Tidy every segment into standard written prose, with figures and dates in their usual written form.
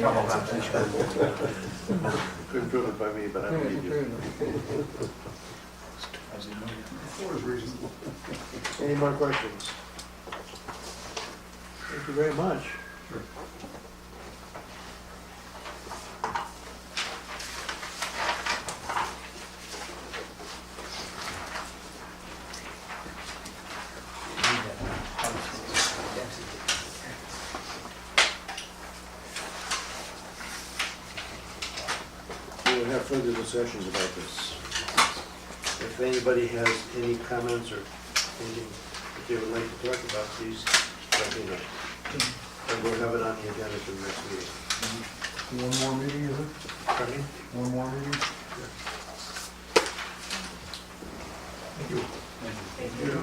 trouble about that. Couldn't prove it by me, but I believe you. Four is reasonable. Any more questions? Thank you very much. We will have further discussions about this. If anybody has any comments or anything that they would like to talk about, please let me know. And we'll have it on the agenda for the next meeting. One more meeting, is it? Pardon me? One more meeting? Thank you. Thank you.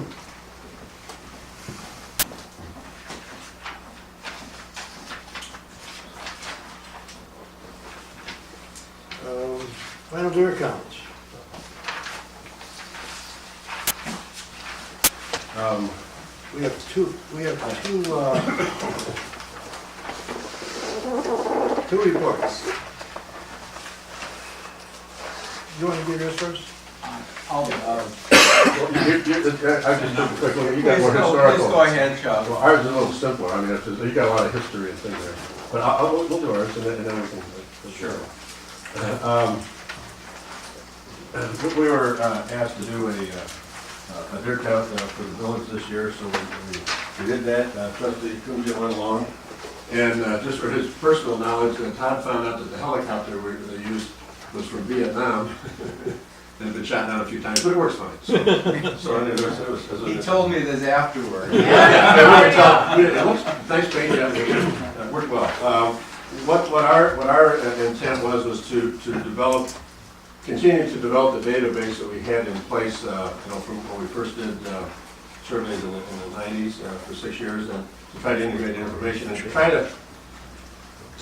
Final due accounts. We have two reports. You want to give yours first? I'll, I just did a quick look. You got more please historical. go ahead, Chuck. Well, ours is a little simpler. I mean, you got a lot of history and things there. But we'll do ours, and then we can. Sure. We were asked to do a deer count for the village this year, so we did that. Trustee Coombs went along. And just for his personal knowledge, Todd found out that the helicopter they used was from Vietnam. And had been shot down a few times, but it works fine. So anyway, it was He told me this afterward. it looks nice paint job. It worked well. What our intent was to develop, continue to develop the database that we had in place, from when we first did surveys in the 90s for 6 years, and to try to integrate the information and to try to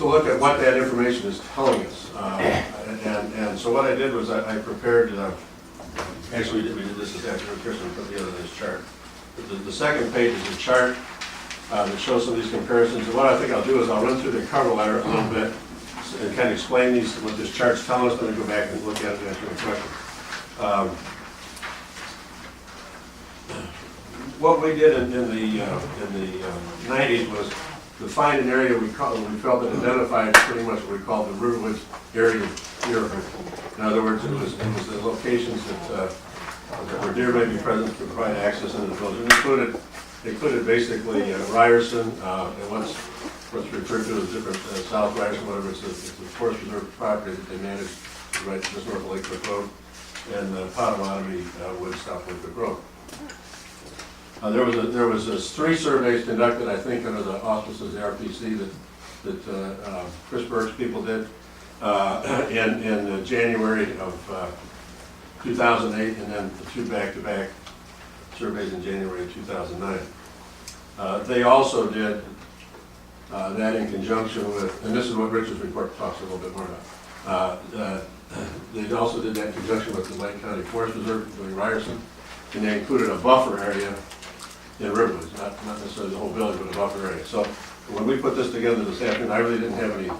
look at what that information is telling us. And so what I did was I prepared, actually we did this afternoon, Kirsten put together this chart. The second page is a chart that shows some of these comparisons. And what I think I'll do is I'll run through the cover letter a little bit and kind of explain what this chart's telling us, then we go back and look at it and answer the question. What we did in the 90s was to find an area we felt that identified pretty much what we called the Riverwoods area of deer. In other words, it was the locations that where deer may be present to provide access into the village. It included basically Ryerson, and what's referred to as different South Ryerson, whatever, it's the Forest Reserve property that they manage right just north of Lake Cook Road, and Potawatomi Woods, South Lake Cook Road. There was 3 surveys conducted, I think, under the auspices of the RPC that Chris Burke's people did in January of 2008, and then the 2 back-to-back surveys in January of 2009. They also did that in conjunction with, and this is what Richard's report talks a little bit more about. They also did that in conjunction with the Lake County Forest Reserve doing Ryerson, and they included a buffer area in Riverwoods, not necessarily the whole village, but a buffer area. So when we put this together this afternoon, I really didn't have any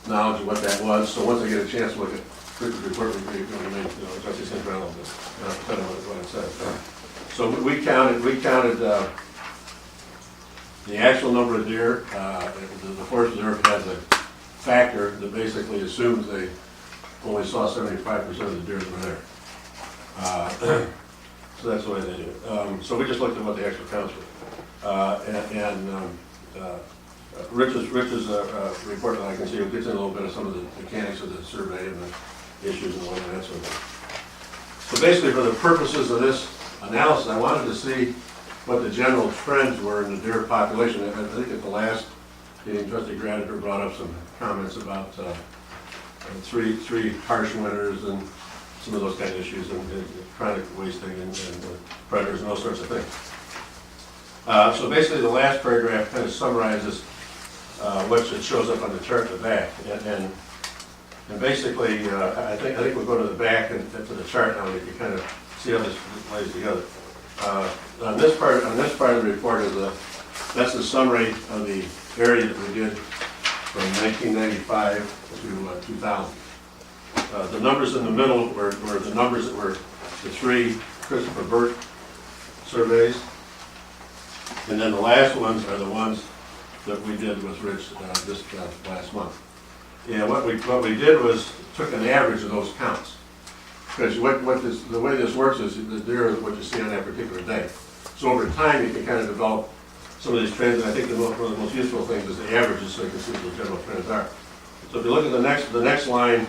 knowledge of what that was. So once I get a chance to look at Richard's report, we can adjust these things around a little bit, depending on what it says. So we counted the actual number of deer. The Forest Reserve has a factor that basically assumes they only saw 75% of the deer that were there. So that's the way they do it. So we just looked at what the actual counts were. Rich's report that I can see gets in a little bit of some of the mechanics of the survey and the issues and what that sort of thing. So basically, for the purposes of this analysis, I wanted to see what the general trends were in the deer population. I think at the last meeting, Trustee Gradiger brought up some comments about three harsh winters and some of those kind of issues, and chronic wasting and predators and those sorts of things. So basically, the last paragraph kind of summarizes what shows up on the chart in the back, and basically, I think we'll go to the back and to the chart now, and you can kind of see how this lays together. On this part of the report that's the summary of the area that we did from 1995 to 2000. The numbers in the middle were the numbers that were the 3 Christopher Burt surveys. And then the last ones are the ones that we did with Rich this last month. And what we did was took an average of those counts. Because the way this works is the deer is what you see on that particular day. So over time you can kind of develop some of these trends, and I think one of the most useful things is the averages so you can see what the general trends are. So if you look at the next line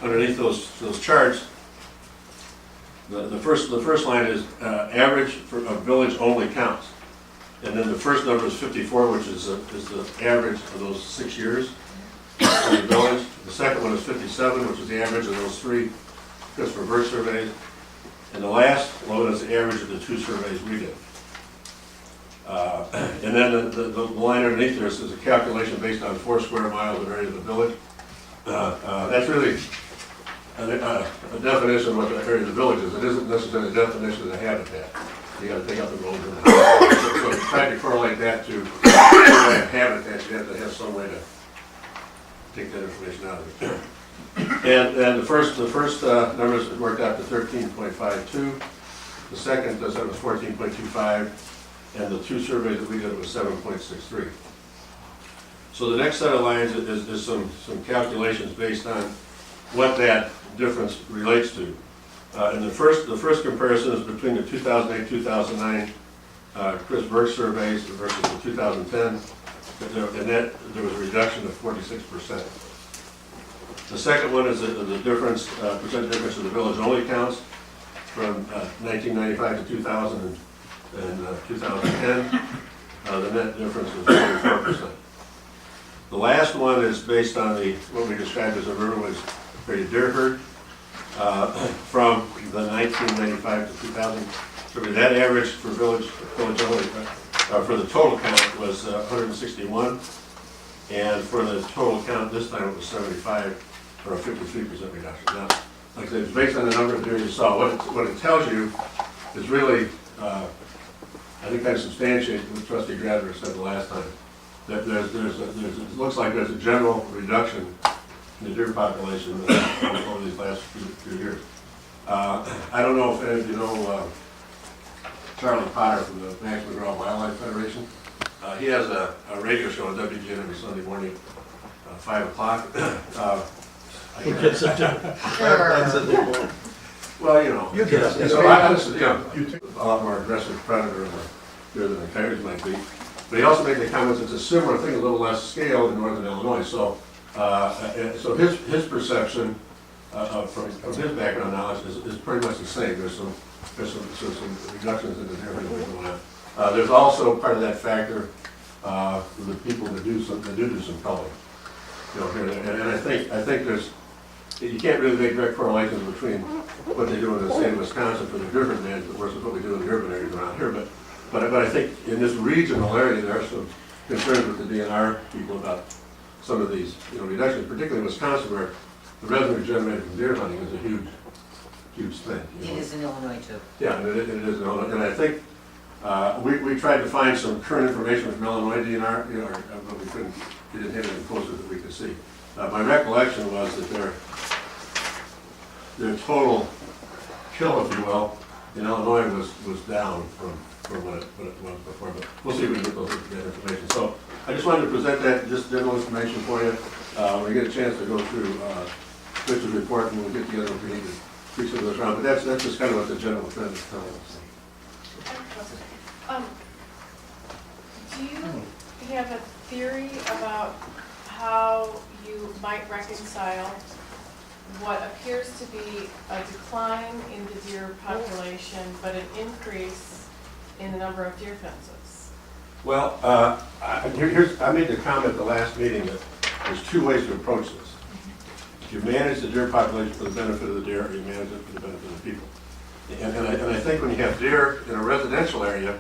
underneath those charts, the first line is average of village only counts. And then the first number is 54, which is the average of those 6 years in the village. The second one is 57, which is the average of those 3 Christopher Burt surveys. And the last one is the average of the 2 surveys we did. And then the line underneath there says a calculation based on 4 square miles of area of the village. That's really a definition of what the area of the village is. It isn't necessarily a definition of the habitat. You got to take out the roads and the houses. So to try to correlate that to habitat, you have to have some way to take that information out of it. And the first numbers worked out to 13.52. The second was 14.25, and the 2 surveys that we did was 7.63. So the next set of lines is some calculations based on what that difference relates to. And the first comparison is between the 2008-2009 Chris Burt surveys versus the 2010, and that there was a reduction of 46%. The second one is the difference, percent difference of the village only counts from 1995 to 2000 and 2010. The net difference was 44%. The last one is based on what we described as a Riverwoods area deer herd from the 1995 to 2000 survey. That average for village only, for the total count was 161, and for the total count this time it was 75, or a 53% reduction. Now, like I said, it's based on the number of deer you saw. What it tells you is really, I think kind of substantiates what Trustee Gradler said the last time. That it looks like there's a general reduction in the deer population over these last few years. I don't know if any of you know Charlie Potter from the Max McGraw Wildlife Federation. He has a radio show on WGN every Sunday morning, 5 o'clock. Who gets it done? That's a new one. Well, you know. You get it. So a lot more aggressive predator in the deer than the coyotes might be. But he also made the comments it's a similar thing, a little less scale in northern Illinois. So, so his perception from his background knowledge is pretty much the same. There's some reductions in the deer herd going on. There's also part of that factor for the people that do some culling. You know, and I think there's, you can't really make direct correlations between what they do in the state of Wisconsin for the deer herd management versus what we do in the urban areas around here. But I think in this regional area there are some concerns with the DNR people about some of these reductions, particularly in Wisconsin, where the revenue generated from deer hunting is a huge thing. It is in Illinois too. Yeah, and it is in Illinois, and I think we tried to find some current information from Illinois DNR, but we didn't have any closer that we could see. My recollection was that their total kill, if you will, in Illinois was down from what it was before, but we'll see if we can get that information. So I just wanted to present this general information for you. When we get a chance to go through Richard's report, and we'll get together if we need to fix some of those around. But that's just kind of what the general trend is telling us. Do you have a theory about how you might reconcile what appears to be a decline in the deer population, but an increase in the number of deer fences? Well, I made the comment at the last meeting that there's 2 ways to approach this. You manage the deer population for the benefit of the deer, or you manage it for the benefit of the people. And I think when you have deer in a residential area,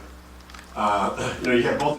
you have both.